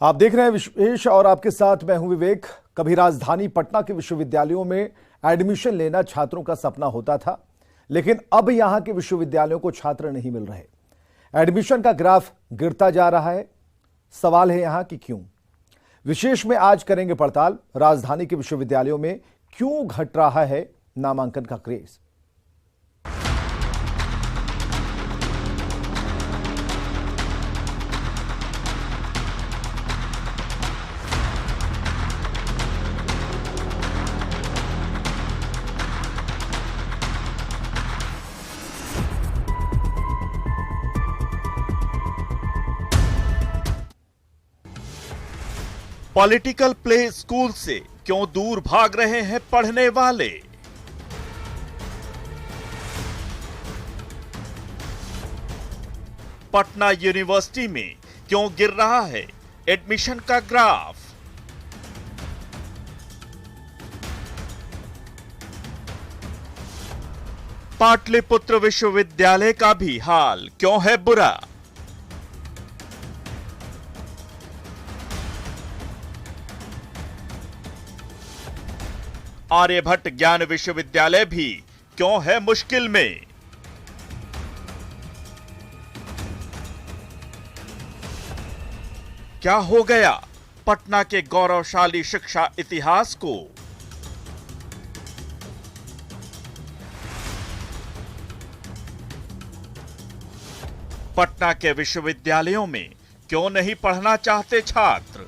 आप देख रहे हैं विशेष और आपके साथ मैं हूं विवेक। कभी राजधानी पटना के विश्वविद्यालयों में एडमिशन लेना छात्रों का सपना होता था, लेकिन अब यहां के विश्वविद्यालयों को छात्र नहीं मिल रहे। एडमिशन का ग्राफ गिरता जा रहा है। सवाल है यहां कि क्यों। विशेष में आज करेंगे पड़ताल, राजधानी के विश्वविद्यालयों में क्यों घट रहा है नामांकन का क्रेज। पॉलिटिकल प्ले स्कूल से क्यों दूर भाग रहे हैं पढ़ने वाले। पटना यूनिवर्सिटी में क्यों गिर रहा है एडमिशन का ग्राफ। पाटलिपुत्र विश्वविद्यालय का भी हाल क्यों है बुरा। आर्यभट्ट ज्ञान विश्वविद्यालय भी क्यों है मुश्किल में। क्या हो गया पटना के गौरवशाली शिक्षा इतिहास को। पटना के विश्वविद्यालयों में क्यों नहीं पढ़ना चाहते छात्र।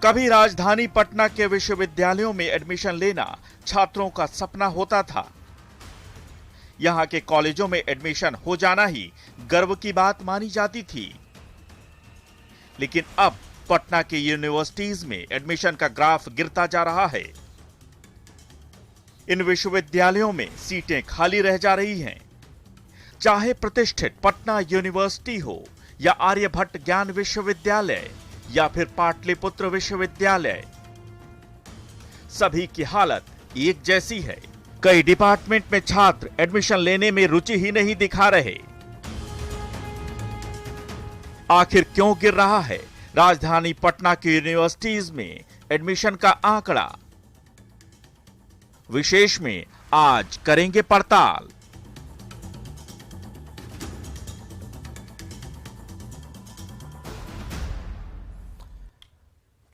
कभी राजधानी पटना के विश्वविद्यालयों में एडमिशन लेना छात्रों का सपना होता था। यहां के कॉलेजों में एडमिशन हो जाना ही गर्व की बात मानी जाती थी। लेकिन अब पटना के यूनिवर्सिटीज में एडमिशन का ग्राफ गिरता जा रहा है। इन विश्वविद्यालयों में सीटें खाली रह जा रही हैं। चाहे प्रतिष्ठित पटना यूनिवर्सिटी हो या आर्यभट्ट ज्ञान विश्वविद्यालय या फिर पाटलिपुत्र विश्वविद्यालय, सभी की हालत एक जैसी है। कई डिपार्टमेंट में छात्र एडमिशन लेने में रुचि ही नहीं दिखा रहे। आखिर क्यों गिर रहा है राजधानी पटना की यूनिवर्सिटीज में एडमिशन का आंकड़ा। विशेष में आज करेंगे पड़ताल।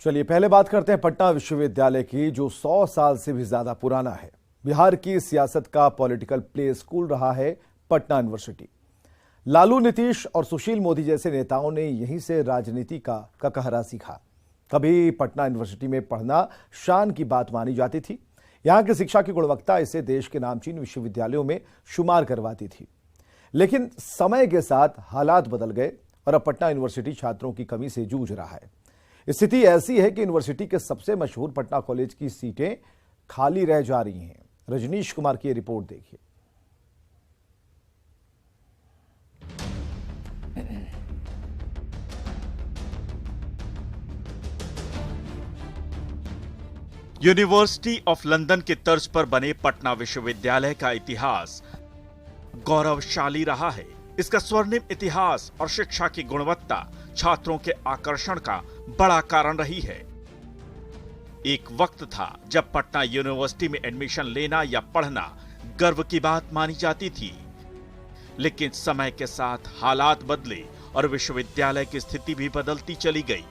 चलिए पहले बात करते हैं पटना विश्वविद्यालय की, जो 100 साल से भी ज्यादा पुराना है। बिहार की सियासत का पॉलिटिकल प्ले स्कूल रहा है पटना यूनिवर्सिटी। लालू, नीतीश और सुशील मोदी जैसे नेताओं ने यहीं से राजनीति का कहरा सीखा। कभी पटना यूनिवर्सिटी में पढ़ना शान की बात मानी जाती थी। यहां की शिक्षा की गुणवत्ता इसे देश के नामचीन विश्वविद्यालयों में शुमार करवाती थी। लेकिन समय के साथ हालात बदल गए और अब पटना यूनिवर्सिटी छात्रों की कमी से जूझ रहा है। स्थिति ऐसी है कि यूनिवर्सिटी के सबसे मशहूर पटना कॉलेज की सीटें खाली रह जा रही हैं। रजनीश कुमार की रिपोर्ट देखिए। यूनिवर्सिटी ऑफ लंदन के तर्ज पर बने पटना विश्वविद्यालय का इतिहास गौरवशाली रहा है। इसका स्वर्णिम इतिहास और शिक्षा की गुणवत्ता छात्रों के आकर्षण का बड़ा कारण रही है। एक वक्त था जब पटना यूनिवर्सिटी में एडमिशन लेना या पढ़ना गर्व की बात मानी जाती थी। लेकिन समय के साथ हालात बदले और विश्वविद्यालय की स्थिति भी बदलती चली गई।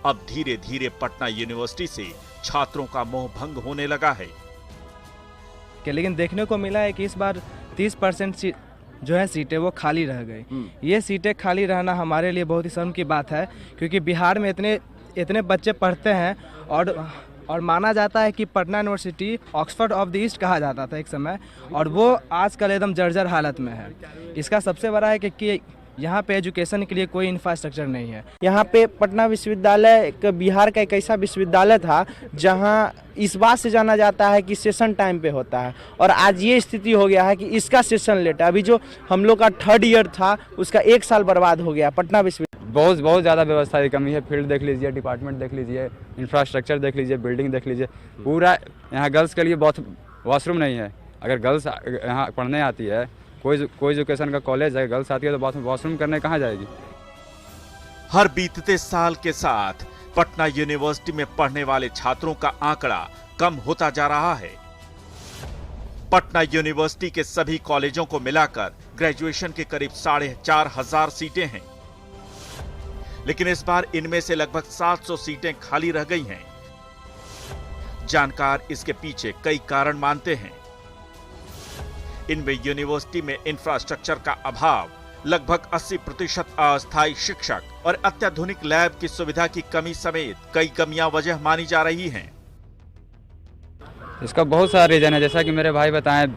अब धीरे धीरे पटना यूनिवर्सिटी से छात्रों का मोह भंग होने लगा है। लेकिन देखने को मिला है कि इस बार 30% जो है सीटें वो खाली रह गई। ये सीटें खाली रहना हमारे लिए बहुत ही शर्म की बात है, क्योंकि बिहार में इतने बच्चे पढ़ते हैं और माना जाता है कि Patna university Oxford of the east कहा जाता था एक समय, और वो आजकल एकदम जर्जर हालत में है। इसका सबसे बड़ा है कि यहाँ पे एजुकेशन के लिए कोई इंफ्रास्ट्रक्चर नहीं है। यहाँ पे पटना विश्वविद्यालय बिहार का एक ऐसा विश्वविद्यालय था जहाँ इस बात से जाना जाता है कि सेशन टाइम पे होता है, और आज ये स्थिति हो गया है कि इसका सेशन लेट है। अभी जो हम लोग का 3rd ईयर था उसका 1 साल बर्बाद हो गया पटना विश्वविद्यालय। बहुत ज़्यादा व्यवस्था की कमी है। फील्ड देख लीजिए, डिपार्टमेंट देख लीजिए, इंफ्रास्ट्रक्चर देख लीजिए, बिल्डिंग देख लीजिए, पूरा यहाँ गर्ल्स के लिए बहुत वॉशरूम नहीं है। अगर गर्ल्स यहाँ पढ़ने आती है, कोई एजुकेशन का कॉलेज है, गर्ल्स आती है तो वॉशरूम करने कहाँ जाएगी? हर बीतते साल के साथ पटना यूनिवर्सिटी में पढ़ने वाले छात्रों का आंकड़ा कम होता जा रहा है। पटना यूनिवर्सिटी के सभी कॉलेजों को मिलाकर ग्रेजुएशन के करीब 4,500 सीटें हैं, लेकिन इस बार इनमें से लगभग 700 सीटें खाली रह गई हैं। जानकार इसके पीछे कई कारण मानते हैं। इनमें यूनिवर्सिटी में इंफ्रास्ट्रक्चर का अभाव, लगभग 80% अस्थायी शिक्षक और अत्याधुनिक लैब की सुविधा की कमी समेत कई कमियां वजह मानी जा रही हैं। इसका बहुत सारा रीज़न है। जैसा कि मेरे भाई बताएं,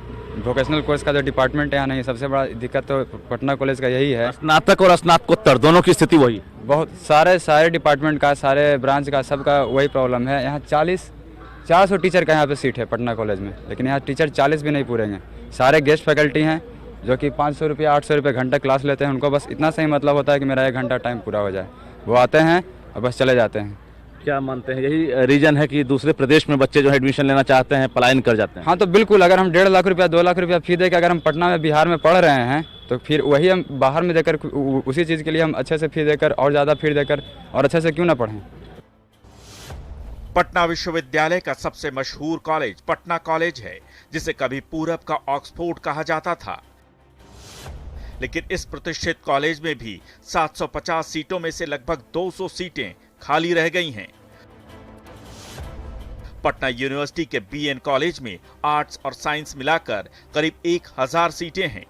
वोकेशनल कोर्स का जो डिपार्टमेंट यहाँ नहीं, सबसे बड़ा दिक्कत तो पटना कॉलेज का यही है। स्नातक और स्नातकोत्तर दोनों की स्थिति वही। बहुत सारे डिपार्टमेंट का, सारे ब्रांच का, सबका वही प्रॉब्लम है। यहाँ 400 टीचर का यहाँ पे सीट है पटना कॉलेज में, लेकिन यहाँ टीचर 40 भी नहीं पूरेंगे। सारे गेस्ट फैकल्टी हैं जो कि 500 रुपये 800 रुपये घंटा क्लास लेते हैं। उनको बस इतना सही मतलब होता है कि मेरा 1 घंटा टाइम पूरा हो जाए। वो आते हैं और बस चले जाते हैं। क्या मानते हैं यही रीजन है कि दूसरे प्रदेश में बच्चे जो एडमिशन लेना चाहते हैं पलायन कर जाते हैं? हाँ, तो बिल्कुल। अगर हम 1.5 लाख रुपया 2 लाख रुपया फी देकर अगर हम पटना में, बिहार में पढ़ रहे हैं, तो फिर वही हम बाहर में देकर उसी चीज़ के लिए हम अच्छे से फी देकर और ज़्यादा फी देकर और अच्छे से क्यों ना पढ़ें। पटना विश्वविद्यालय का सबसे मशहूर कॉलेज पटना कॉलेज है, जिसे कभी पूरब का ऑक्सफोर्ड कहा जाता था। लेकिन इस प्रतिष्ठित कॉलेज में भी 750 सीटों में से लगभग 200 सीटें खाली रह गई हैं। पटना यूनिवर्सिटी के बीएन कॉलेज में आर्ट्स और साइंस मिलाकर करीब 1000 सीटें हैं,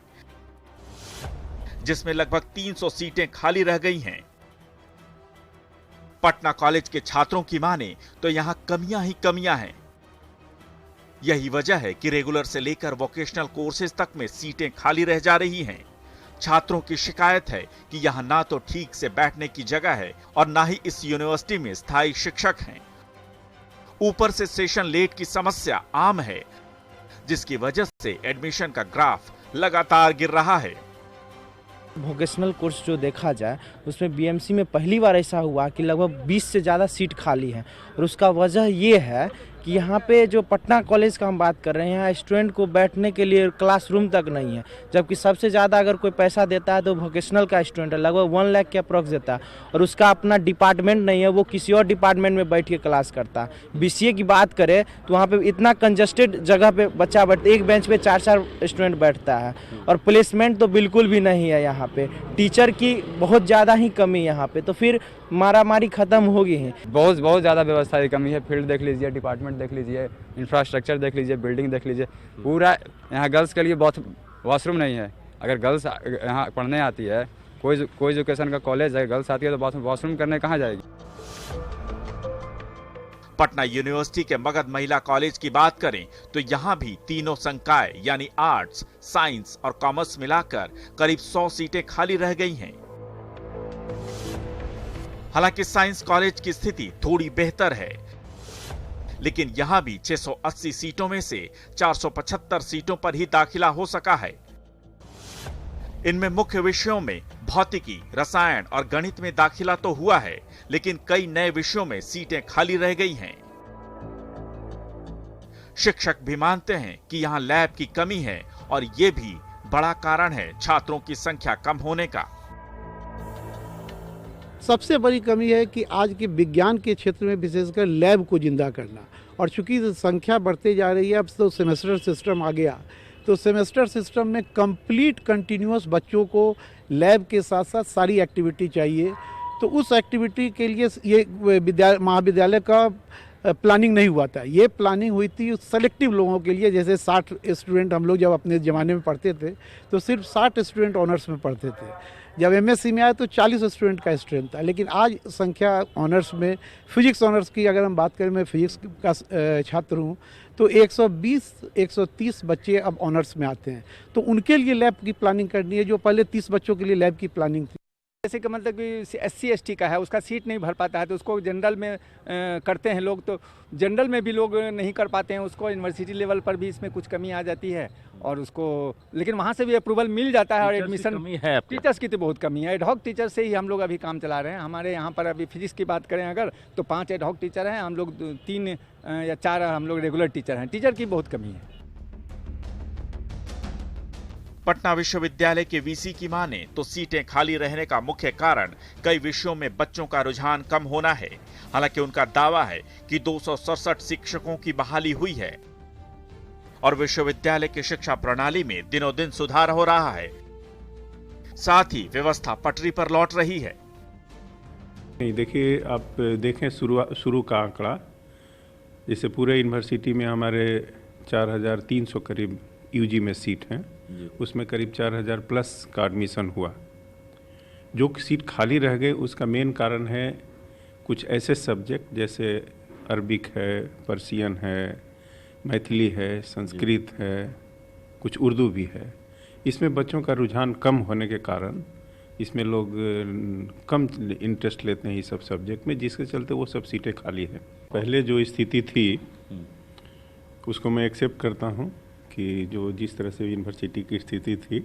जिसमें लगभग 300 सीटें खाली रह गई हैं। पटना कॉलेज के छात्रों की माने तो यहां कमियां ही कमियां हैं। यही वजह है कि रेगुलर से लेकर वोकेशनल कोर्सेज तक में सीटें खाली रह जा रही हैं। छात्रों की शिकायत है कि यहां ना तो ठीक से बैठने की जगह है और ना ही इस यूनिवर्सिटी में स्थायी शिक्षक हैं। ऊपर से सेशन लेट की समस्या आम है, जिसकी वजह से एडमिशन का ग्राफ लगातार गिर रहा है। वोकेशनल कोर्स जो देखा जाए उसमें बीएमसी में पहली बार ऐसा हुआ कि लगभग 20 से ज़्यादा सीट खाली है, और उसका वजह ये है कि यहाँ पे जो पटना कॉलेज का हम बात कर रहे हैं, यहाँ स्टूडेंट को बैठने के लिए क्लासरूम तक नहीं है। जबकि सबसे ज़्यादा अगर कोई पैसा देता है तो वोकेशनल का स्टूडेंट है, लगभग 1 लाख के अप्रॉक्स देता है, और उसका अपना डिपार्टमेंट नहीं है, वो किसी और डिपार्टमेंट में बैठ के क्लास करता है। बीसीए की बात करें तो वहाँ पे इतना कंजस्टेड जगह पे बच्चा बैठता, एक बेंच पे 4 स्टूडेंट बैठता है, और प्लेसमेंट तो बिल्कुल भी नहीं है यहाँ पे। टीचर की बहुत ज़्यादा ही कमी यहाँ पे, तो फिर मारामारी खत्म होगी ही। बहुत ज़्यादा व्यवस्था की कमी है। फील्ड देख लीजिए, डिपार्टमेंट देख लीजिए, इंफ्रास्ट्रक्चर देख लीजिए, बिल्डिंग देख लीजिए। पूरा यहाँ गर्ल्स के लिए बहुत वॉशरूम नहीं है। अगर गर्ल्स यहाँ पढ़ने आती है, कोई एजुकेशन का कॉलेज है, गर्ल्स आती है तो वॉशरूम करने कहाँ जाएगी? पटना यूनिवर्सिटी के मगध महिला कॉलेज की बात करें तो यहां भी तीनों संकाय यानी आर्ट्स, साइंस और कॉमर्स मिलाकर करीब 100 सीटें खाली रह गई हैं। हालांकि साइंस कॉलेज की स्थिति थोड़ी बेहतर है, लेकिन यहां भी 680 सीटों में से 475 सीटों पर ही दाखिला हो सका है। इनमें मुख्य विषयों में भौतिकी, रसायन और गणित में दाखिला तो हुआ है, लेकिन कई नए विषयों में सीटें खाली रह गई हैं। शिक्षक भी मानते हैं कि यहां लैब की कमी है, और यह भी बड़ा कारण है छात्रों की संख्या कम होने का। सबसे बड़ी कमी है कि आज के विज्ञान के क्षेत्र में विशेषकर लैब को जिंदा करना, और चूंकि संख्या बढ़ती जा रही है, अब तो सेमेस्टर सिस्टम आ गया, तो सेमेस्टर सिस्टम में कंप्लीट कंटिन्यूअस बच्चों को लैब के साथ साथ सारी एक्टिविटी चाहिए। तो उस एक्टिविटी के लिए ये महाविद्यालय का प्लानिंग नहीं हुआ था। ये प्लानिंग हुई थी सेलेक्टिव लोगों के लिए। जैसे 60 स्टूडेंट हम लोग जब अपने ज़माने में पढ़ते थे तो सिर्फ 60 स्टूडेंट ऑनर्स में पढ़ते थे। जब एमएससी में आया तो 40 स्टूडेंट का स्ट्रेंथ था, लेकिन आज संख्या ऑनर्स में, फिजिक्स ऑनर्स की अगर हम बात करें, मैं फिजिक्स का छात्र हूँ, तो 120-130 बच्चे अब ऑनर्स में आते हैं। तो उनके लिए लैब की प्लानिंग करनी है, जो पहले 30 बच्चों के लिए लैब की प्लानिंग थी। जैसे कि मतलब कि SC/ST का है, उसका सीट नहीं भर पाता है, तो उसको जनरल में करते हैं लोग, तो जनरल में भी लोग नहीं कर पाते हैं उसको। यूनिवर्सिटी लेवल पर भी इसमें कुछ कमी आ जाती है, और उसको लेकिन वहाँ से भी अप्रूवल मिल जाता है, और एडमिशन है। टीचर्स की तो बहुत कमी है। एडहॉक टीचर से ही हम लोग अभी काम चला रहे हैं। हमारे यहाँ पर अभी फिजिक्स की बात करें अगर, तो 5 एडहॉक टीचर हैं, हम लोग 3 या 4 हम लोग रेगुलर टीचर हैं। टीचर की बहुत कमी है। पटना विश्वविद्यालय के वीसी की माने तो सीटें खाली रहने का मुख्य कारण कई विषयों में बच्चों का रुझान कम होना है। हालांकि उनका दावा है कि 267 शिक्षकों की बहाली हुई है और विश्वविद्यालय की शिक्षा प्रणाली में दिनों दिन सुधार हो रहा है। साथ ही व्यवस्था पटरी पर लौट रही है। नहीं, देखिए, आप देखें शुरू का आंकड़ा, जैसे पूरे यूनिवर्सिटी में हमारे 4300 करीब यूजी में सीट हैं, उसमें करीब 4000 प्लस का एडमिशन हुआ। जो सीट खाली रह गए उसका मेन कारण है कुछ ऐसे सब्जेक्ट जैसे अरबिक है, पर्शियन है, मैथिली है, संस्कृत है, कुछ उर्दू भी है। इसमें बच्चों का रुझान कम होने के कारण इसमें लोग कम इंटरेस्ट लेते हैं इस सब सब्जेक्ट में, जिसके चलते वो सब सीटें खाली हैं। पहले जो स्थिति थी उसको मैं एक्सेप्ट करता हूँ कि जो जिस तरह से यूनिवर्सिटी की स्थिति थी,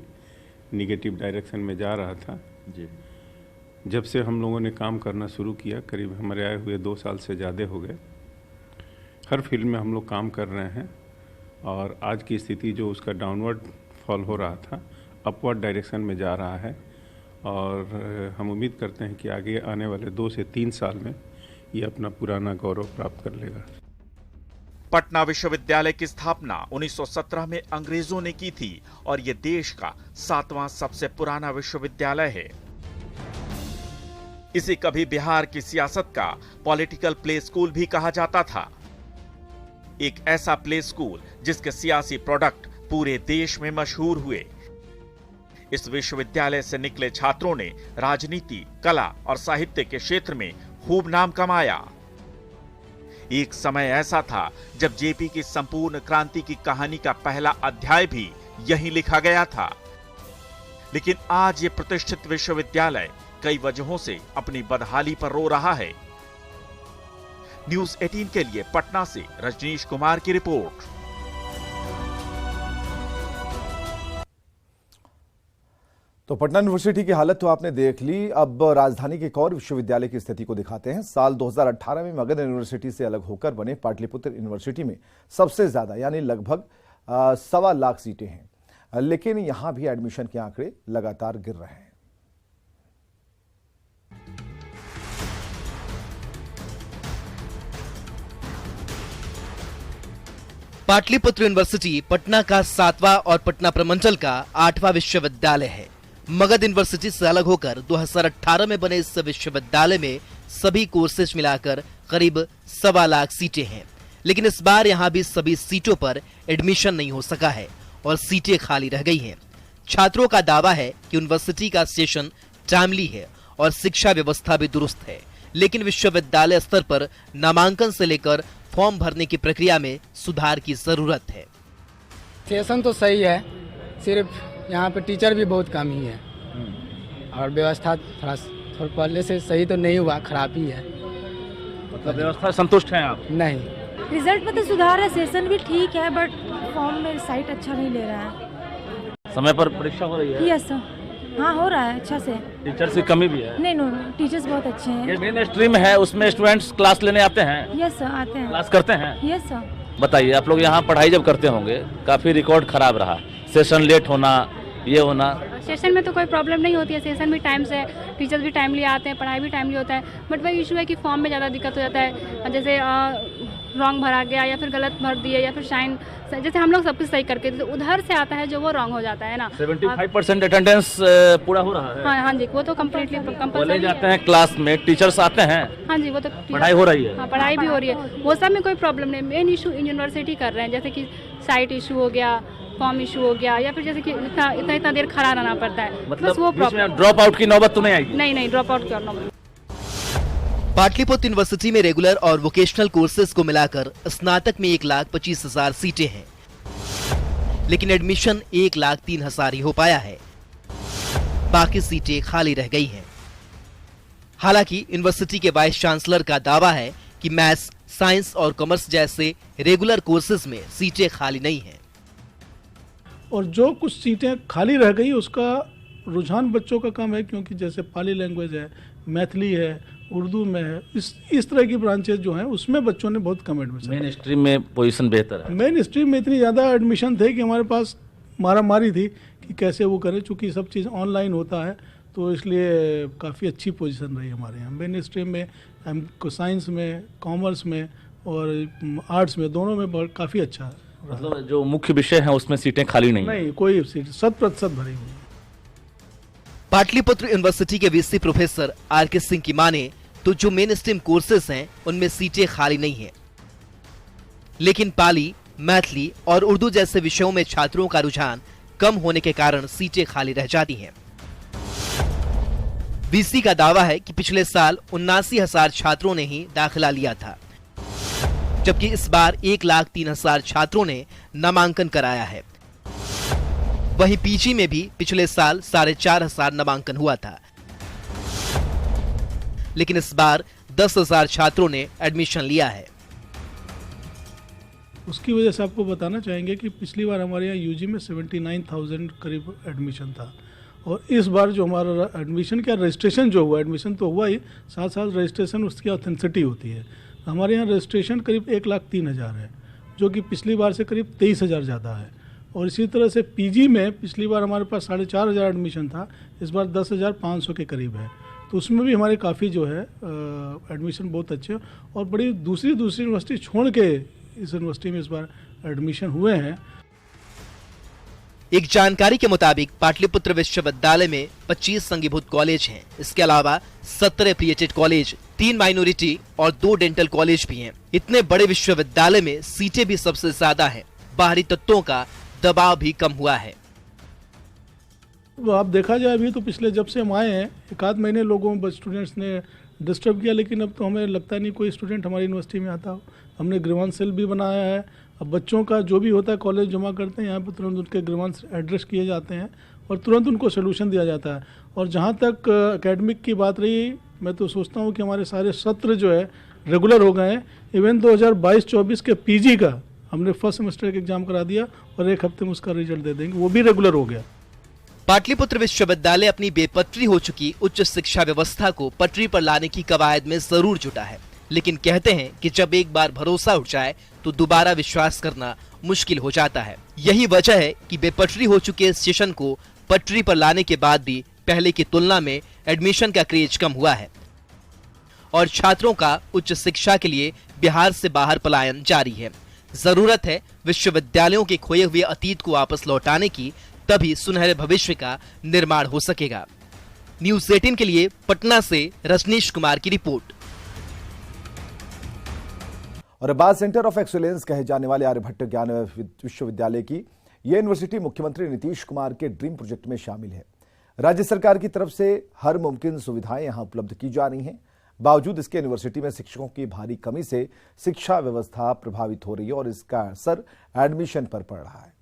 निगेटिव डायरेक्शन में जा रहा था जी। जब से हम लोगों ने काम करना शुरू किया, करीब हमारे आए हुए 2 साल से ज़्यादा हो गए, हर फील्ड में हम लोग काम कर रहे हैं और आज की स्थिति जो उसका डाउनवर्ड फॉल हो रहा था, अपवर्ड डायरेक्शन में जा रहा है और हम उम्मीद करते हैं कि आगे आने वाले 2 से 3 साल में ये अपना पुराना गौरव प्राप्त कर लेगा। पटना विश्वविद्यालय की स्थापना 1917 में अंग्रेजों ने की थी और ये देश का 7वां सबसे पुराना विश्वविद्यालय है। इसे कभी बिहार की सियासत का पॉलिटिकल प्ले स्कूल भी कहा जाता था। एक ऐसा प्ले स्कूल जिसके सियासी प्रोडक्ट पूरे देश में मशहूर हुए। इस विश्वविद्यालय से निकले छात्रों ने राजनीति, कला और साहित्य के क्षेत्र में खूब नाम कमाया। एक समय ऐसा था जब जेपी की संपूर्ण क्रांति की कहानी का पहला अध्याय भी यहीं लिखा गया था। लेकिन आज ये प्रतिष्ठित विश्वविद्यालय कई वजहों से अपनी बदहाली पर रो रहा है। न्यूज़ 18 के लिए पटना से रजनीश कुमार की रिपोर्ट। तो पटना यूनिवर्सिटी की हालत तो आपने देख ली। अब राजधानी के एक और विश्वविद्यालय की स्थिति को दिखाते हैं। साल 2018 में मगध यूनिवर्सिटी से अलग होकर बने पाटलिपुत्र यूनिवर्सिटी में सबसे ज्यादा यानी लगभग 1.25 लाख सीटें हैं, लेकिन यहां भी एडमिशन के आंकड़े लगातार गिर रहे हैं। पाटलिपुत्र यूनिवर्सिटी पटना का 7वां और पटना प्रमंडल का 8वां विश्वविद्यालय है। मगध यूनिवर्सिटी से अलग होकर 2018 में बने इस विश्वविद्यालय में सभी कोर्सेज मिलाकर करीब 1.25 लाख सीटें हैं, लेकिन इस बार यहां भी सभी सीटों पर एडमिशन नहीं हो सका है और सीटें खाली रह गई हैं। छात्रों का दावा है कि यूनिवर्सिटी का सेशन टाइमली है और शिक्षा व्यवस्था भी दुरुस्त है, लेकिन विश्वविद्यालय स्तर पर नामांकन से लेकर फॉर्म भरने की प्रक्रिया में सुधार की जरूरत है। सेशन तो सही है, सिर्फ यहाँ पे टीचर भी बहुत कम ही है और व्यवस्था थोड़ा पहले से सही तो नहीं हुआ, खराब ही है। मतलब व्यवस्था संतुष्ट हैं आप? नहीं, रिजल्ट में तो सुधार है, सेशन भी ठीक है, बट फॉर्म में साइट अच्छा नहीं ले रहा है। समय पर परीक्षा हो रही है? यस सर, हाँ हो रहा है अच्छा से। टीचर्स की कमी भी है? नहीं, नो टीचर्स बहुत अच्छे हैं। ये मेन स्ट्रीम है, उसमें स्टूडेंट्स क्लास लेने आते हैं? यस सर, आते हैं। क्लास करते हैं? Yes sir. बताइए, आप लोग यहाँ पढ़ाई जब करते होंगे, काफी रिकॉर्ड खराब रहा, सेशन लेट होना, ये होना। सेशन में तो कोई प्रॉब्लम नहीं होती है, सेशन भी टाइम से, टीचर्स भी टाइमली आते हैं, पढ़ाई भी टाइमली होता है, बट वही इशू है कि फॉर्म में ज़्यादा दिक्कत हो जाता है। जैसे रॉन्ग भरा गया या फिर गलत भर दिए या फिर साइन, जैसे हम लोग सब कुछ सही करके तो उधर से आता है जो वो रॉन्ग हो जाता है ना। 75% अटेंडेंस पूरा हो रहा है? हाँ जी, वो तो कम्प्लीटली कंपल्सरी जाते हैं। क्लास में टीचर्स आते हैं? हाँ जी, वो तो पढ़ाई हो रही है। हाँ, पढ़ाई भी हो रही है, वो सब में कोई प्रॉब्लम नहीं। मेन इशू यूनिवर्सिटी कर रहे हैं, जैसे कि साइट इशू हो गया, फॉर्म इशू हो गया, या फिर जैसे कि इतना देर खड़ा रहना पड़ता है, मतलब बस वो प्रॉब्लम। ड्रॉप आउट की नौबत तो नहीं आएगी? नहीं, ड्रॉप आउट की नौबत। पाटलिपुत्र यूनिवर्सिटी में रेगुलर और वोकेशनल कोर्सेज को मिलाकर स्नातक में 1,25,000 सीटें हैं, लेकिन एडमिशन 1,03,000 ही हो पाया है। बाकी सीटें खाली रह गई हैं। हालांकि यूनिवर्सिटी के वाइस चांसलर का दावा है कि मैथ्स, साइंस और कॉमर्स जैसे रेगुलर कोर्सेज में सीटें खाली नहीं हैं। और जो कुछ सीटें खाली रह गई उसका रुझान बच्चों का कम है, क्योंकि जैसे पाली लैंग्वेज है, मैथिली है, उर्दू में है, इस तरह की ब्रांचेज जो हैं उसमें बच्चों ने बहुत कम एडमिशन। मेन स्ट्रीम में पोजीशन बेहतर है? मेन स्ट्रीम में इतनी ज़्यादा एडमिशन थे कि हमारे पास मारामारी थी कि कैसे वो करें, चूँकि सब चीज़ ऑनलाइन होता है तो इसलिए काफ़ी अच्छी पोजीशन रही हमारे यहाँ। मेन स्ट्रीम में, हमको साइंस में, कॉमर्स में और आर्ट्स में, दोनों में काफ़ी अच्छा है। मतलब जो मुख्य विषय है उसमें सीटें खाली नहीं कोई सीट 100% भरी हुई है। पाटलिपुत्र यूनिवर्सिटी के वीसी प्रोफेसर आर.के. सिंह की माने तो जो मेन स्ट्रीम कोर्सेज हैं उनमें सीटें खाली नहीं है, लेकिन पाली, मैथिली और उर्दू जैसे विषयों में छात्रों का रुझान कम होने के कारण सीटें खाली रह जाती हैं। वीसी का दावा है कि पिछले साल 79,000 छात्रों ने ही दाखिला लिया था, जबकि इस बार 1,03,000 छात्रों ने नामांकन कराया है। वहीं पीजी में भी पिछले साल 4,500 नामांकन हुआ था, लेकिन इस बार 10,000 छात्रों ने एडमिशन लिया है। उसकी वजह से आपको बताना चाहेंगे कि पिछली बार हमारे यहाँ यूजी में 79,000 करीब एडमिशन था, और इस बार जो हमारा एडमिशन क्या रजिस्ट्रेशन जो हुआ, एडमिशन तो हुआ ही, साथ साथ रजिस्ट्रेशन उसकी ऑथेंटिसिटी होती है। हमारे यहाँ रजिस्ट्रेशन करीब 1,03,000 है, जो कि पिछली बार से करीब 23,000 ज़्यादा है। और इसी तरह से पीजी में पिछली बार हमारे पास 4,500 एडमिशन था, इस बार 10,500 के करीब है। तो उसमें भी हमारे काफ़ी जो है एडमिशन बहुत अच्छे, और बड़ी दूसरी यूनिवर्सिटी छोड़ के इस यूनिवर्सिटी में इस बार एडमिशन हुए हैं। एक जानकारी के मुताबिक पाटलिपुत्र विश्वविद्यालय में 25 संघीभूत कॉलेज हैं। इसके अलावा 17 एफिलिएटेड कॉलेज, 3 माइनॉरिटी और 2 डेंटल कॉलेज भी हैं। इतने बड़े विश्वविद्यालय में सीटें भी सबसे ज्यादा हैं। बाहरी तत्वों का दबाव भी कम हुआ है। तो आप देखा जाए अभी तो पिछले जब से हम आए हैं, 1 महीने लोगों स्टूडेंट्स ने डिस्टर्ब किया, लेकिन अब तो हमें लगता नहीं कोई स्टूडेंट हमारी यूनिवर्सिटी में आता हो। हमने ग्रीवांस सेल भी बनाया है। अब बच्चों का जो भी होता है कॉलेज जमा करते हैं, यहाँ पर तुरंत उनके ग्रीवांस एड्रेस किए जाते हैं और तुरंत उनको सोल्यूशन दिया जाता है। और जहाँ तक एकेडमिक की बात रही, मैं तो सोचता हूँ कि हमारे सारे सत्र जो है रेगुलर हो गए हैं। इवन 2022-24 के पीजी का हमने फर्स्ट सेमेस्टर का एग्जाम करा दिया और 1 हफ्ते में उसका रिजल्ट दे देंगे, वो भी रेगुलर हो गया। पाटलिपुत्र विश्वविद्यालय अपनी बेपटरी हो चुकी उच्च शिक्षा व्यवस्था को पटरी पर लाने की कवायद में जरूर जुटा है, लेकिन कहते हैं कि जब एक बार भरोसा उठ जाए तो दोबारा विश्वास करना मुश्किल हो जाता है। यही वजह है कि बेपटरी हो चुके स्टेशन को पटरी पर लाने के बाद भी पहले की तुलना में एडमिशन का क्रेज कम हुआ है और छात्रों का उच्च शिक्षा के लिए बिहार से बाहर पलायन जारी है। जरूरत है विश्वविद्यालयों के खोए हुए अतीत को वापस लौटाने की, तभी सुनहरे भविष्य का निर्माण हो सकेगा। न्यूज़ 18 के लिए पटना से रजनीश कुमार की रिपोर्ट। और बाद सेंटर ऑफ एक्सीलेंस कहे जाने वाले आर्यभट्ट ज्ञान विश्वविद्यालय की यह यूनिवर्सिटी मुख्यमंत्री नीतीश कुमार के ड्रीम प्रोजेक्ट में शामिल है। राज्य सरकार की तरफ से हर मुमकिन सुविधाएं यहां उपलब्ध की जा रही हैं। बावजूद इसके यूनिवर्सिटी में शिक्षकों की भारी कमी से शिक्षा व्यवस्था प्रभावित हो रही है और इसका असर एडमिशन पर पड़ रहा है।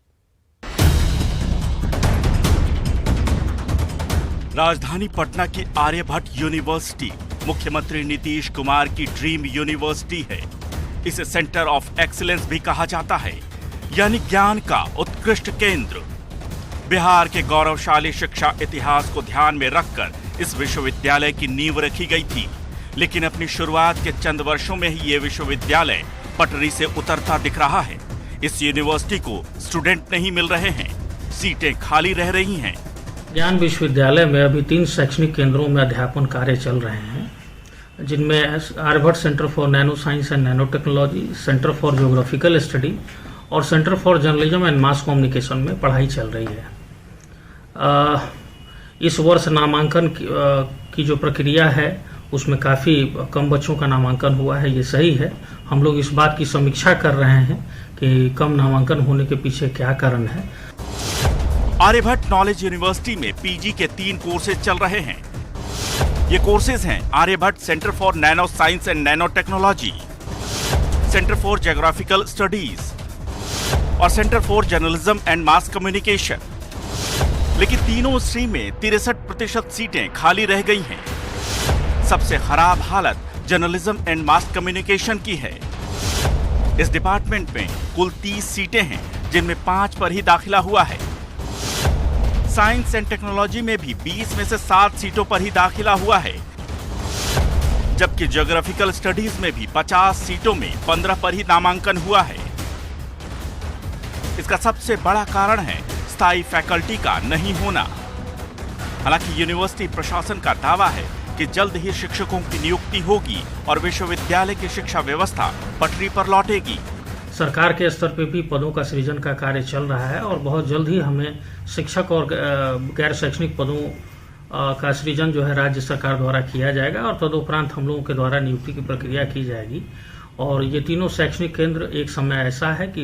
राजधानी पटना की आर्यभट्ट यूनिवर्सिटी मुख्यमंत्री नीतीश कुमार की ड्रीम यूनिवर्सिटी है। इसे सेंटर ऑफ एक्सीलेंस भी कहा जाता है, यानी ज्ञान का उत्कृष्ट केंद्र। बिहार के गौरवशाली शिक्षा इतिहास को ध्यान में रखकर इस विश्वविद्यालय की नींव रखी गई थी, लेकिन अपनी शुरुआत के चंद वर्षों में ही ये विश्वविद्यालय पटरी से उतरता दिख रहा है। इस यूनिवर्सिटी को स्टूडेंट नहीं मिल रहे हैं, सीटें खाली रह रही हैं। ज्ञान विश्वविद्यालय में अभी 3 शैक्षणिक केंद्रों में अध्यापन कार्य चल रहे हैं, जिनमें Aryabhatta centre for nano science and nano technology, centre for geographical study और centre for journalism and mass communication में पढ़ाई चल रही है। इस वर्ष नामांकन की जो प्रक्रिया है उसमें काफ़ी कम बच्चों का नामांकन हुआ है, ये सही है। हम लोग इस बात की समीक्षा कर रहे हैं कि कम नामांकन होने के पीछे क्या कारण है। आर्यभट्ट नॉलेज यूनिवर्सिटी में पीजी के 3 कोर्सेज चल रहे हैं। ये कोर्सेज हैं Aryabhatta centre for nano science and nano technology, centre for geographical studies और centre for journalism and mass communication. लेकिन तीनों स्ट्रीम में 63% सीटें खाली रह गई हैं। सबसे खराब हालत जर्नलिज्म एंड मास कम्युनिकेशन की है। इस डिपार्टमेंट में कुल 30 सीटें हैं, जिनमें 5 पर ही दाखिला हुआ है। साइंस एंड टेक्नोलॉजी में भी 20 में से 7 सीटों पर ही दाखिला हुआ है, जबकि ज्योग्राफिकल स्टडीज में भी 50 सीटों में 15 पर ही नामांकन हुआ है। इसका सबसे बड़ा कारण है स्थायी फैकल्टी का नहीं होना। हालांकि यूनिवर्सिटी प्रशासन का दावा है कि जल्द ही शिक्षकों की नियुक्ति होगी और विश्वविद्यालय की शिक्षा व्यवस्था पटरी पर लौटेगी। सरकार के स्तर पे भी पदों का सृजन का कार्य चल रहा है और बहुत जल्द ही हमें शिक्षक और गैर शैक्षणिक पदों का सृजन जो है राज्य सरकार द्वारा किया जाएगा और तदुपरांत हम लोगों के द्वारा नियुक्ति की प्रक्रिया की जाएगी। और ये तीनों शैक्षणिक केंद्र एक समय ऐसा है कि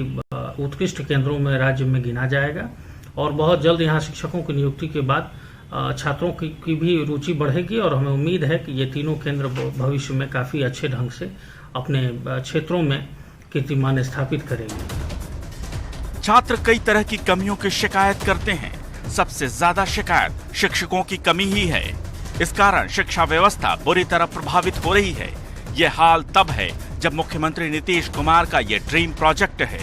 उत्कृष्ट केंद्रों में राज्य में गिना जाएगा और बहुत जल्द यहाँ शिक्षकों की नियुक्ति के बाद छात्रों की भी रुचि बढ़ेगी और हमें उम्मीद है कि ये तीनों केंद्र भविष्य में काफ़ी अच्छे ढंग से अपने क्षेत्रों में कीर्तिमान स्थापित करेंगे। छात्र कई तरह की कमियों की शिकायत करते हैं। सबसे ज्यादा शिकायत शिक्षकों की कमी ही है। इस कारण शिक्षा व्यवस्था बुरी तरह प्रभावित हो रही है। ये हाल तब है जब मुख्यमंत्री नीतीश कुमार का ये ड्रीम प्रोजेक्ट है।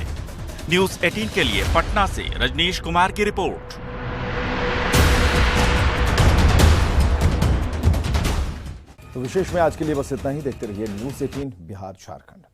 न्यूज़ 18 के लिए पटना से रजनीश कुमार की रिपोर्ट। तो विशेष में आज के लिए बस इतना ही। देखते रहिए न्यूज़ 18 बिहार झारखंड।